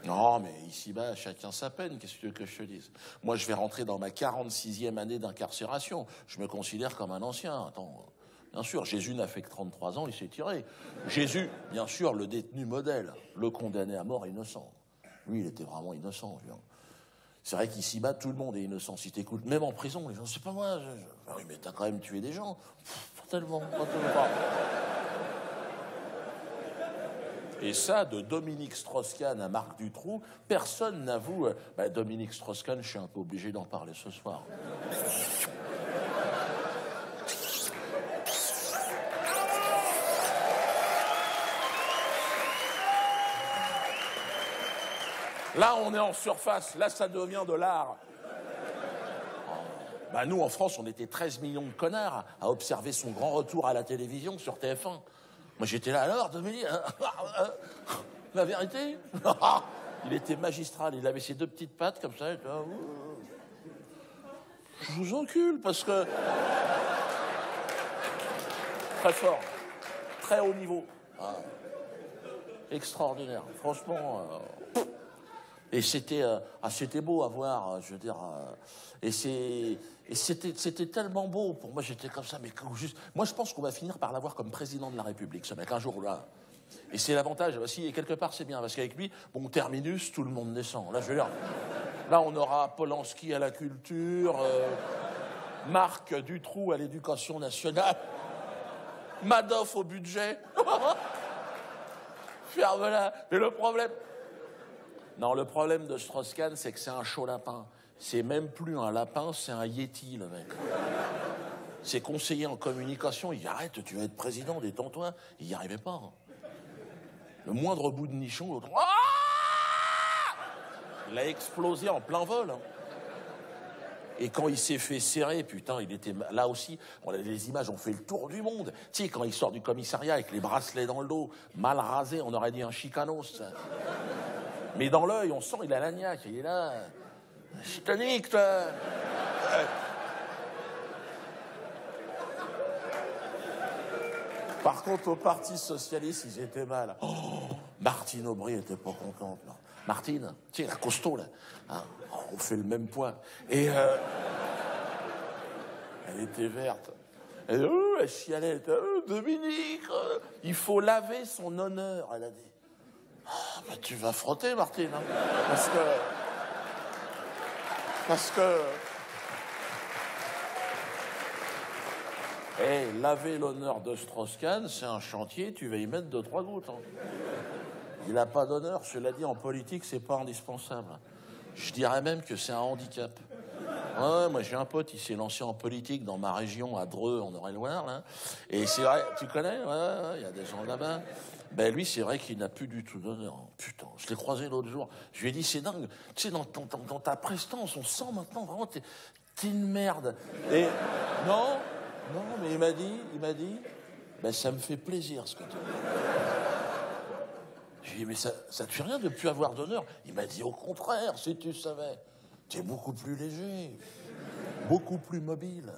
Non, mais ici-bas, chacun sa peine, qu'est-ce que tu veux que je te dise? Moi, je vais rentrer dans ma 46e année d'incarcération. Je me considère comme un ancien. Attends, bien sûr, Jésus n'a fait que 33 ans, il s'est tiré. Jésus, bien sûr, le détenu modèle, le condamné à mort innocent. Lui, il était vraiment innocent. C'est vrai qu'ici-bas, tout le monde est innocent. Si t'écoutes, même en prison, les gens, c'est pas moi. Ah oui, mais t'as quand même tué des gens. Pas tellement, pas tellement. Et ça, de Dominique Strauss-Kahn à Marc Dutroux, personne n'avoue... Dominique Strauss-Kahn, je suis un peu obligé d'en parler ce soir. Là, on est en surface. Là, ça devient de l'art. Nous, en France, on était 13 millions de connards à observer son grand retour à la télévision sur TF1. Moi, j'étais là, alors, Dominique, la vérité. Il était magistral, il avait ses deux petites pattes comme ça. Je vous encule, parce que... Très fort, très haut niveau. Extraordinaire, franchement. Et c'était beau à voir, je veux dire. Et c'était tellement beau. Pour moi, j'étais comme ça, mais juste... Moi, je pense qu'on va finir par l'avoir comme président de la République, ce mec, un jour là. Et c'est l'avantage aussi, et quelque part, c'est bien, parce qu'avec lui, bon, terminus, tout le monde descend. Là, je veux dire, là, on aura Polanski à la culture, Marc Dutroux à l'éducation nationale, Madoff au budget. Ferme-la. Mais le problème... Non, le problème de Strauss-Kahn, c'est que c'est un chaud lapin. C'est même plus un lapin, c'est un yéti, le mec. Ses conseillers en communication, il dit « Arrête, tu vas être président, détends-toi ». Il n'y arrivait pas. Le moindre bout de nichon, l'autre... Il a explosé en plein vol. Et quand il s'est fait serrer, putain, il était... Là aussi, les images ont fait le tour du monde. Tu sais, quand il sort du commissariat avec les bracelets dans le dos, mal rasé, on aurait dit un chicanos. Mais dans l'œil, on sent, il a l'agnac, il est là. Je te nique, toi. Par contre, au Parti Socialiste, ils étaient mal. Oh, Martine Aubry était pas contente. Non. Martine, tu sais, la costaud, là. Hein, on fait le même poids. Et elle était verte. Elle chialait. Dominique, il faut laver son honneur, elle a dit. Tu vas frotter, Martine, hein, parce que... laver l'honneur de Strauss-Kahn, c'est un chantier, tu vas y mettre 2-3 gouttes. Hein. Il n'a pas d'honneur, cela dit, en politique, c'est pas indispensable. Je dirais même que c'est un handicap. Ouais, moi j'ai un pote, il s'est lancé en politique dans ma région, à Dreux, en Eure-et-Loir, là. Et c'est vrai, tu connais? Ouais, il y a des gens là-bas. Lui, c'est vrai qu'il n'a plus du tout d'honneur. Putain, je l'ai croisé l'autre jour. Je lui ai dit, c'est dingue. Tu sais, dans ta prestance, on sent maintenant vraiment, t'es une merde. Et non, mais il m'a dit, ça me fait plaisir ce que tu dis. Je lui ai dit, mais ça te fait rien de plus avoir d'honneur? Il m'a dit, au contraire, si tu savais. T'es beaucoup plus léger, beaucoup plus mobile.